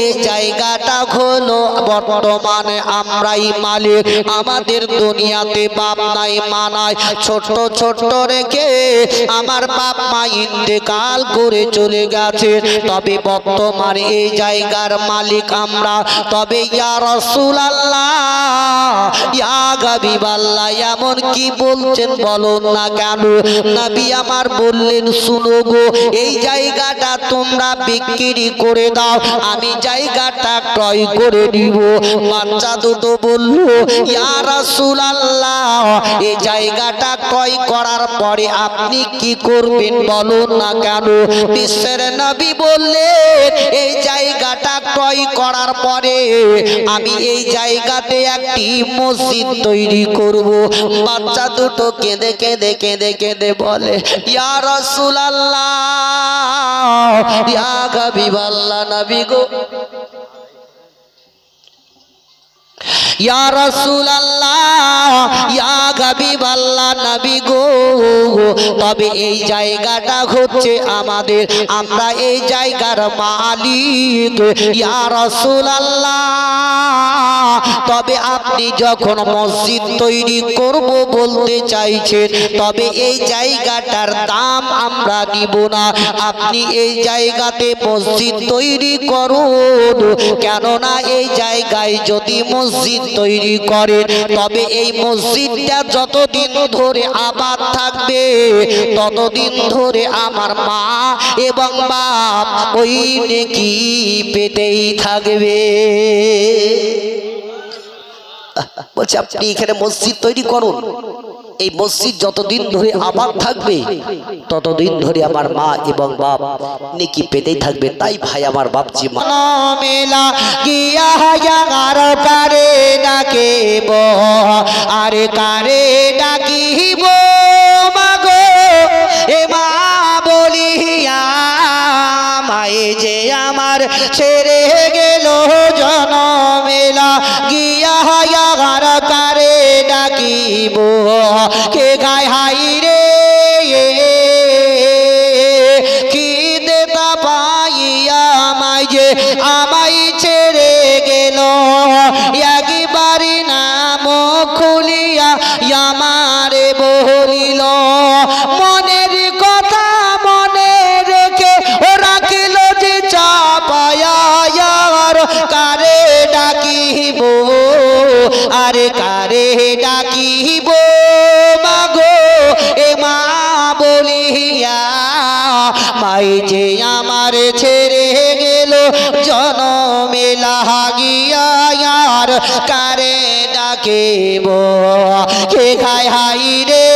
এই জায়গাটা হলো বর্তমানে আমরাই মালিক, আমাদের দুনিয়াতে বাপ নাই মা নাই, ছোট ছোট রেখে আমার বাপ মা ইন্তেকাল করে চলে গেছে, তবে বর্তমানে এই জায়গার মালিক আমরা। তবে ইয়া রাসূলুল্লাহ, ইয়া হাবিবাল্লাহ, এমন কি বলছেন বলো না কেন? নবী আমার বললেন, শুনো গো, এই জায়গাটা তোমরা বিক্রি করে দাও, আমি জায়গাটা ক্রয় করে নিব। বাচ্চা দুটো বলল, ইয়া রাসূলুল্লাহ, এই জায়গাটা ক্রয় করার পরে আপনি কি করবেন বলুন না কেন? বিশ্বের নবী বললেন, এই জায়গাটা ক্রয় করার পরে আমি এই জায়গাতে একটি মসজিদ তৈরি করব। বাচ্চা দুটো কেঁদে কেঁদে কেঁদে কেঁদে বলে, ইয়া রাসূলুল্লাহ, ইয়া হাবিবাল্লাহ, নবী গো, ইয়া রাসূলুল্লাহ, ইয়া হাবিবাল্লাহ, নবী গো, তবে এই জায়গাটা হচ্ছে আমাদের, আমরা এই জায়গার মালিক। ইয়া রাসূলুল্লাহ, তবে আপনি যখন মসজিদ তৈরি করব বলতে চাইছেন, তবে এই জায়গাটার দাম আমরা নিব না, আপনি এই জায়গাতে মসজিদ তৈরি করুন। কেননা এই জায়গায় যদি মসজিদ তৈরি করেন, তবে এই মসজিদটা যতদিন ধরে আবাদ থাকবে ততদিন ধরে আমার মা এবং বাপ ওই নেকি পেতেই থাকবে। বলছে আপনি এখানে মসজিদ তৈরি করুন, এই মসজিদ যতদিন ধরে আবাদ থাকবে ততদিন ধরে আমার মা এবং বাপ নেকি পেতেই থাকবে। তাই ভাই আমার বাপজি, মেলা গিয়া আর কারে ডাকিব, আরে কারে ডাকিব মাগো, এ মা বলিয়া মায়ে যে আমার ছেড়ে গেল জনমেলা গিয়া আর কারে ডাকিব, কে গায় হাই রে কি দেতা পাইয়া আমায় যে আমায় ছেড়ে গেল, একবারে নাম খুলিয়া আমারে বলিল, মনের কথা মনে রেখে ও রাখিল যে চাপায়া, কারে ডাকিব, আরে কারে ডাকিব মাগো, এ মা বলিয়া মাই যে আমার ছেড়ে গেল জনমে লাগিয়া, কারে ডাকিব, কে খায় হাই রে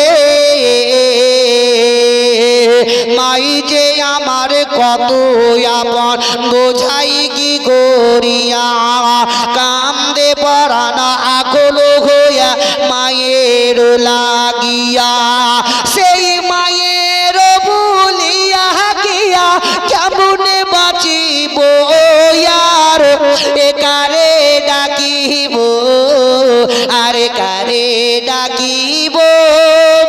মাই যে আমার কত আপন, বোঝাই কি গরিয়া, কান্দে পরানা আকুল হইয়া মায়ের লাগিয়া, সেই মায়ের ভুলিয়া গিয়া কেমনে বাঁচিব আর, এ কারে ডাকিব, আরে কারে ডাকিব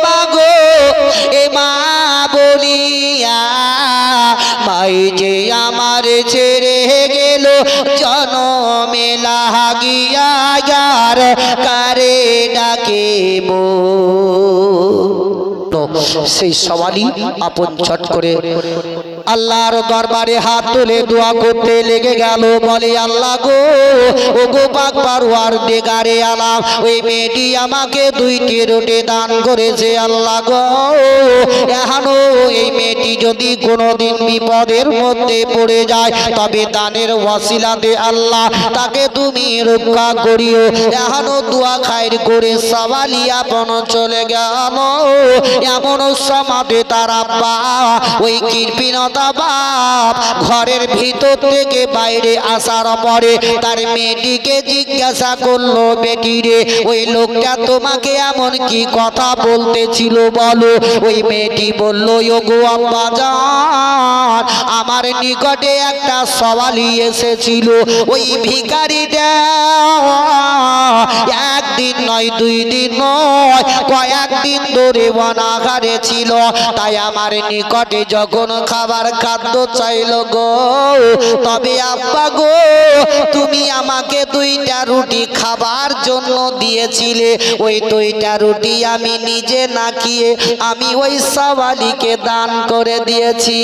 মাগো, এ মা বলিয়া মাই যে আমার ছেড়ে গেল জনমে লাগিয়া, কারে ডাকিব। সেই সওয়ালি আপন ছট করে আল্লাহর দরবারে হাত তুলে দোয়া করতে লেগে গেল, বলে আল্লাহ গো, ও গো পাক পারওয়ার দিগারে আলাম, ওই মেয়েটি আমাকে 2টি রুটি দান করেছে, আল্লাহ গো, এখনো এই মেয়েটি যদি কোনোদিন বিপদের মধ্যে পড়ে যায়, তবে দানের ওয়াসিলাতে আল্লাহ তাকে তুমি রক্ষা করিও। এখনো দোয়া খায়ের করে সওয়ালি আপন চলে গেল। এমন সমাধে তার আব্বা ওই কৃপণতা পিনতা বাপ ঘরের ভিতর থেকে বাইরে আসার পরে তার মেয়েটিকে জিজ্ঞাসা করলো, বেটি রে ওই লোকটা তোমাকে এমন কি কথা বলতেছিল বলো। ওই মেয়েটি বলল, ওগো আব্বাজান, আমার নিকটে একটা সওয়ালি এসেছিল। ওই ভিখারিটা একদিন নয়, 2 দিন নয়, কয়েকদিন ধরে অনাহারে ছিল। তাই আমার নিকটে যখন খাবার খাদ্য চাইল গো, তবে আব্বা গো তুমি আমাকে 2টা রুটি খাবার জন্য দিয়েছিলে। ওই 2টা রুটি আমি নিজে না খেয়ে আমি ওই সওয়ালিকে দান করে দিয়েছি।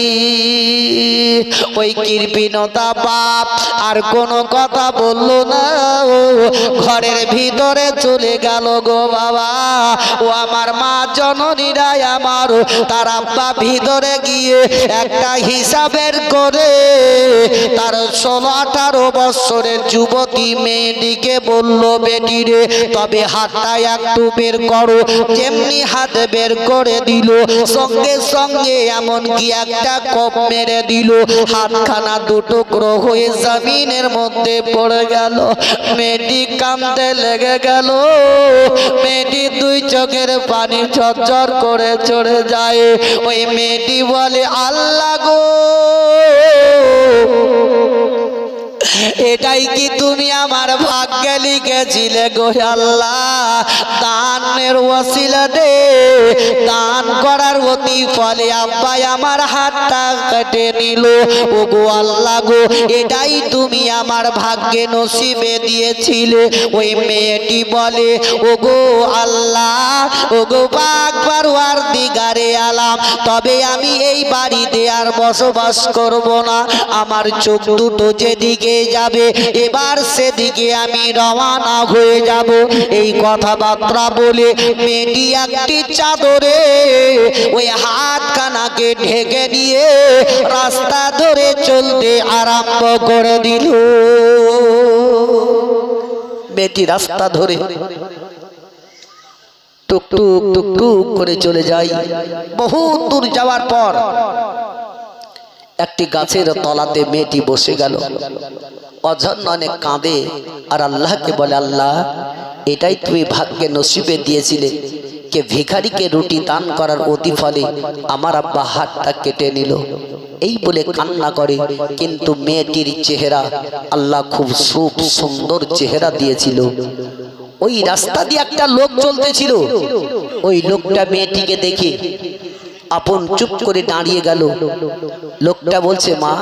ওই কৃপণতা বাপ আর কোনো কথা বলল না, ঘরের ভিতরে চলে গেল গো বাবা। ও আমার মা জননীরা আমার, তার আব্বা ভিতরে গিয়ে একটা হিসাবের করে তার 16-18 বছরের যুবতী মেয়েটিকে বলল, বেটি রে তবে হাতটা একটু বের করো। যেমনি হাত বের করে দিল, সঙ্গে সঙ্গে এমন কি একটা কোপ মেরে দিল, হাতখানা 2 টুকরো হয়ে জমিনের মধ্যে পড়ে গেল। মেয়েটি কাঁদতে লেগে গেল। মেয়েটি 2 চোখের পানি ঝরঝর করে চড়ে যায়। ওই মেয়েটি বলে, আল্লাহ গো এটাই কি তুমি আমার ভাগ্যে লিখেছিলে গো আল্লাহ। দানের ওসিলা দে, দান করার অতি ফলে আব্বা আমার হাতটা কেটে নিল। ও গো আল্লাহ গো এটাই তুমি আমার ভাগ্যে নসিবে দিয়েছিলে। ওই মেয়েটি বলে, ও গো আল্লাহ, ও গো পাকবারওয়ার দিগারে আলাম, তবে আমি এই বাড়িতে আর বসবাস করব না। আমার চোখ দুটো যেদিকে যাবে এবার সেদিকে আমি রওনা হয়ে যাব। এই কথাবার্তা বলে মেয়েটি একটি চাদরে ওই হাতখানাকে ঢেকে দিয়ে রাস্তা ধরে চলতে আরম্ভ করে দিল। মেয়েটি রাস্তা ধরে টুকটুক টুকটুক করে চলে যায়। বহু দূর যাওয়ার পর একটি গাছের তলাতে মেয়েটি বসে গেল। অঝন্য অনেক কাঁদে আর আল্লাহকে বলে, আল্লাহ এটাই তুমি ভাগ্যে নসিবে দিয়েছিলে, কে ভিখারিকে রুটি দান করার অতি ফলে আমার আব্বা হাতটা কেটে নিল। এই বলে কান্না করে। কিন্তু মেয়েটির চেহারা আল্লাহ খুব সুন্দর চেহারা দিয়েছিল। ওই রাস্তা দিয়ে একটা লোক চলতেছিল। ওই লোকটা মেয়েটিকে দেখে আপন চুপ করে দাঁড়িয়ে গেল। লোকটা বলছে, মা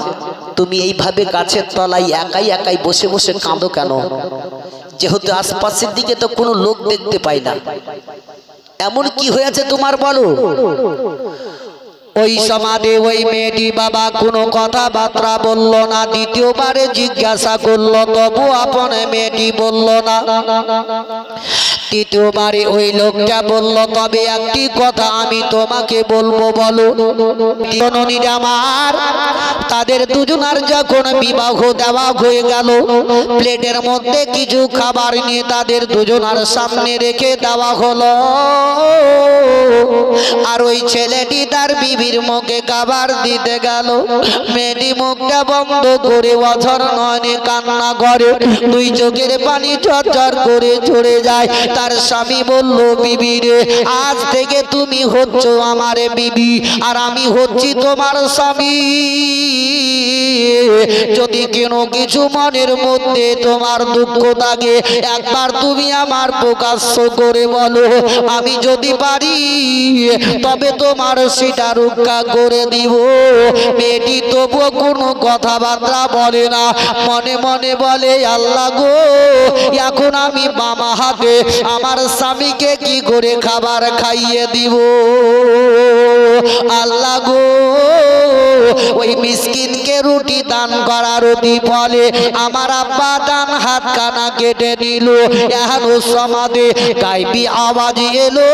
তুমি এইভাবে গাছের তলায় একাই একাই বসে বসে কাঁদো কেন? যেহেতু আশপাশের দিকে তো কোনো লোক দেখতে পাই না, এমন কি হয়েছে তোমার বলো? ওই সমাধে ওই মেয়েটি বাবা কোনো কথাবার্তা বলল না। দ্বিতীয়বারে জিজ্ঞাসা করলো, তবু আপন মেয়েটি বলল না। তৃতীয়বারে ওই লোকটা বলল, তবে একটি কথা আমি তোমাকে বলবো, বলো। জননীর আমার, তাদের দুজনার যখন বিবাহ দেওয়া হয়ে গেল, প্লেটের মধ্যে কিছু খাবার নিয়ে তাদের দুজনার সামনে রেখে দেওয়া হলো। আর ওই ছেলেটি তার বিবির মুখে খাবার দিতে গেল। মেয়েটি মুখটা বন্ধ করে অঝর নয়নে কান্না করে, 2 চোখের পানি ঝরঝর করে ঝরে যায়। তার স্বামী বলল, বিবি রে আজ থেকে তুমি হচ্ছ আমার বিবি আর আমি হচ্ছি তোমার স্বামী। যদি কোনো কিছু মনের মধ্যে তোমার দুঃখ থাকে একবার তুমি আমার প্রকাশ্য করে বলো, আমি যদি পারি তবে তোমার সেটা রক্ষা করে দিব। মেয়েটি তবুও কোনো কথাবার্তা বলে না, মনে মনে বলে, আল্লাহ গো এখন আমি বামা হাতে আমার স্বামীকে কি করে খাবার খাইয়ে দিব? আল্লাহ গো ওই মিসকিনকে রুটি দান করার অতি ফলে আমার আব্বা ডান হাত কানা কেটে নিল। এখন সমাধে গাইবি আওয়াজ এলো,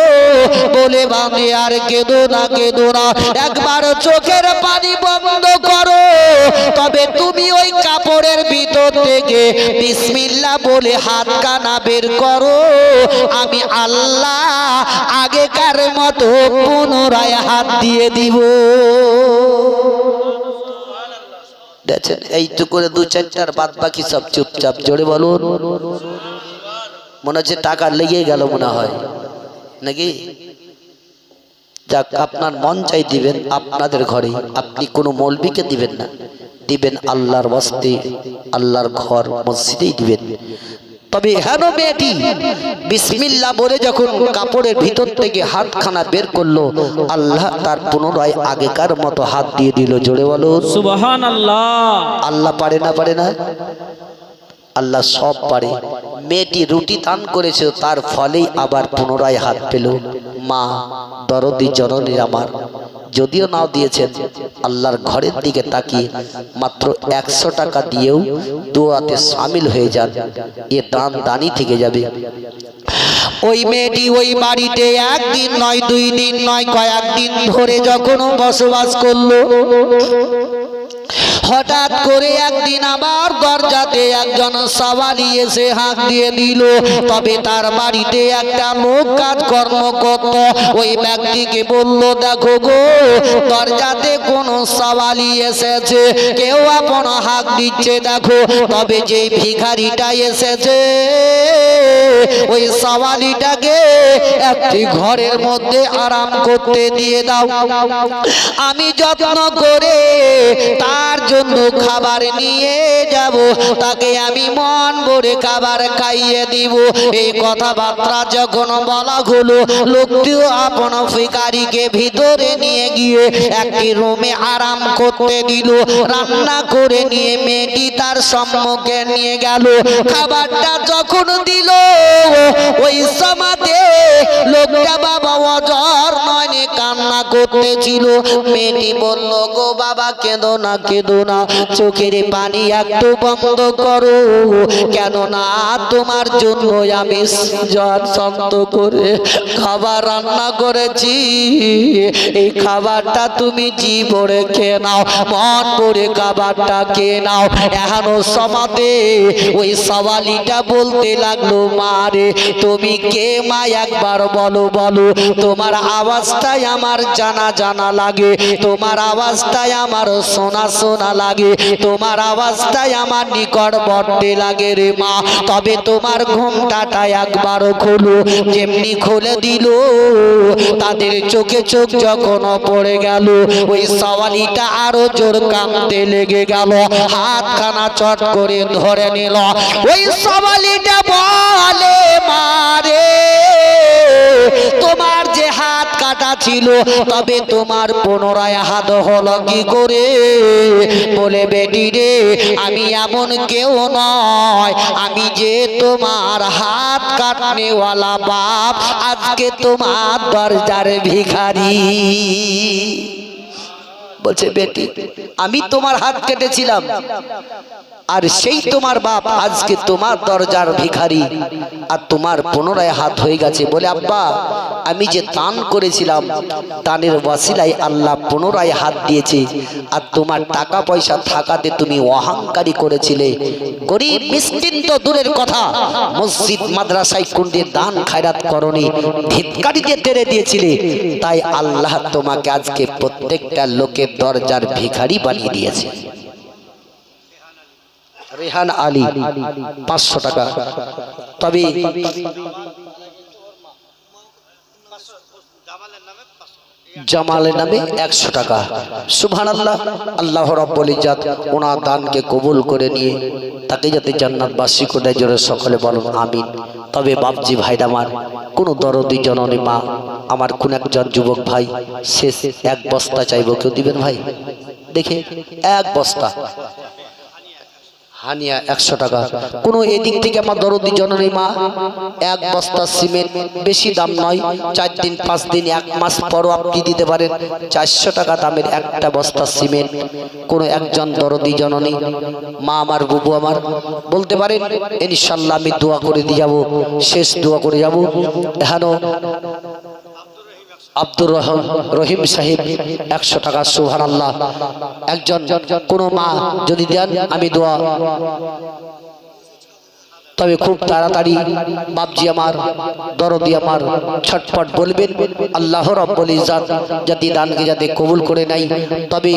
বলে বাঁধে আর কেঁদো না কেঁদো না, একবার চোখের পানি বন্ধ করো, তবে তুমি ওই কাপড়ের ভিতর থেকে বিসমিল্লাহ বলে হাত কানা বের করো। আমি আল্লাহ আগেকার মতো পুনরায় হাত দিয়ে দিব। দেখছেন এইটুকু করে দু চারটার বাদ বাকি সব চুপচাপ, জোরে বলুন। মনে হচ্ছে টাকা লেগে গেল মনে হয় নাকি? যাক, আপনার মন চাই দিবেন আপনাদের ঘরে, আপনি কোনো মৌলবীকে দিবেন না, দিবেন আল্লাহর ওয়াস্তে, আল্লাহর ঘর মসজিদেই দিবেন। তবে হেন মেয়েটি বিসমিল্লাহ বলে যখন কাপড়ের ভিতর থেকে হাতখানা বের করলো, আল্লাহ তার পুনরায় আগেকার মতো হাত দিয়ে দিল, জোরে বলো সুবহানাল্লাহ। আল্লাহ পারে না? পারে না? আল্লাহ সব পারে। মেয়েটি রুটি দান করেছে, তার ফলেই আবার পুনরায় হাত পেল। মা দরদি জননীর আমার, যদিও নাও দিয়েছেন, আল্লাহর ঘরের দিকে তাকিয়ে মাত্র 100 টাকা দিয়েও দোয়াতে শামিল হয়ে যান, এ দান দানই থেকে যাবে। ওই মেয়েটি ওই বাড়িতে একদিন নয়, 2 দিন নয়, কয়েকদিন ধরে যখন বসবাস করলো, হঠাৎ করে একদিন আবার দরজাতে একজন সওয়ালি এসে হাঁক দিয়ে দিল। তবে তার বাড়িতে একটা লোক কাজকর্ম করত। ওই ব্যক্তিকে বলল, দেখো গো, দরজাতে কোন সওয়ালি এসেছে, কেউ আপন হাঁক দিচ্ছে দেখো। তবে যে ভিখারিটা এসেছে, ওই সওয়ালিটাকে একটি ঘরের মধ্যে আরাম করতে দিয়ে দাও, আমি যত্ন করে তার জন্য খাবার নিয়ে যাব, তাকে আমি মন ভরে খাবার খাইয়ে দিব। এই কথাবার্তা যখন বলা হলো, লোকটিও আপন ভিখারিকে ভিতরে নিয়ে গিয়ে একটি রুমে আরাম করতে দিল। রান্না করে নিয়ে মেয়েটি তার সম্মুখে নিয়ে গেল। খাবারটা যখন দিল, ওই সমাজে লোকটা বাবা অজর নয়নে কান্না করতেছিল। মেয়েটি বলল, গো বাবা, কেঁদো না, কেঁদো না, চোখের পানি একটু বন্ধ করো, কেননা তোমার জন্য আমি জ্বর শান্ত করে খাবার রান্না করেছি, এই খাবারটা তুমি জি ভরে খেয়ে নাও, মন ভরে খাবারটা খেয়ে নাও। এখনো সমাজে ওই সওয়ালিটা বলতে লাগলো, মা রে, তুমি কে মা, একবার বলো, বলো, তোমার আওয়াজটাই আমার জানা জানা লাগে, তোমার আওয়াজটাই আমার শোনা শোনা লাগে, তোমার আওয়াজটাই আমার নিকটবর্তী লাগে রে মা। তবে তোমার ঘোমটাটা একবার খোলো। যেমনি খুলে দিল, তাদের চোখে চোখ যখন পড়ে গেল, ওই সওয়ালিটা আরো জোর কাঁদতে লেগে গেল, হাতখানা চট করে ধরে নিল। ওই সওয়ালিটা বলে, মারে, তোমার যে হাত কাটা ছিল, তবে তোমার পুনরায় হাত হলো কি করে? বলে, বেটি রে, আমি এমন কেউ নয়, আমি যে তোমার হাত কাটনেওয়ালা বাপ, আজকে তোমার দরজার ভিখারি। বলছে, বেটি, আমি তোমার হাত কেটেছিলাম, আর সেই তোমার বাপ আজকে তোমার দরজার ভিখারি, আর তোমার পুনরায় হাত হয়ে গেছে। বলে, আব্বা, আমি যে দান করেছিলাম, দানের ওয়াসিলায় আল্লাহ পুনরায় হাত দিয়েছে, আর তোমার টাকা পয়সা থাকাতে তুমি অহংকারী করেছিলে, গরিব মিসকিন তো দূরের কথা, মসজিদ মাদ্রাসায় কোনদিন দান খায়রাত করনি, ভিক্ষারিতে তেড়ে দিয়েছিলে, তাই আল্লাহ তোমাকে আজকে প্রত্যেকটা লোকের দরজার ভিখারি বানিয়ে দিয়েছে। রেহান আলী 500 টাকা। তবে জামালের নামে 100 টাকা। সুবহানাল্লাহ। আল্লাহ রাব্বুল ইজ্জত ওনার দানকে কবুল করে নিয়ে তাকে যাতে জান্নাতবাসী করে, জোরে সকলে বলুন আমিন। তবে বাপজি ভাইরা আমার, কোন দরদি জননী মা আমার, কোন একজন যুবক ভাই শেষ 1 বস্তা চাইবো, কেউ দিবেন ভাই? দেখে 1 বস্তা হানিয়া 100 টাকা। কোন এদিক থেকে আমার দরদি জননী মা 1 বস্তা সিমেন্ট, বেশি দাম নয়, 4 দিন 5 দিন 1 মাস পরও আপনি দিতে পারেন, 400 টাকা দামের একটা বস্তা সিমেন্ট। কোন একজন দরদি জননী মা আমার, বুবু আমার, বলতে পারেন, ইনশাআল্লাহ আমি দোয়া করে দিয়ে যাব, শেষ দোয়া করে যাব। এখানে আব্দুর রহিম সাহেব 100 টাকা। সুবহানাল্লাহ। একজন কোন মা যদি দেন, আমি দোয়া, তবে খুব তাড়াতাড়ি বাপজি আমার, দরদি আমার, ছটফট বলবেন। আল্লাহ রাব্বুল ইজ্জত যদি দানকে যাতে কবুল করে নাই, তবে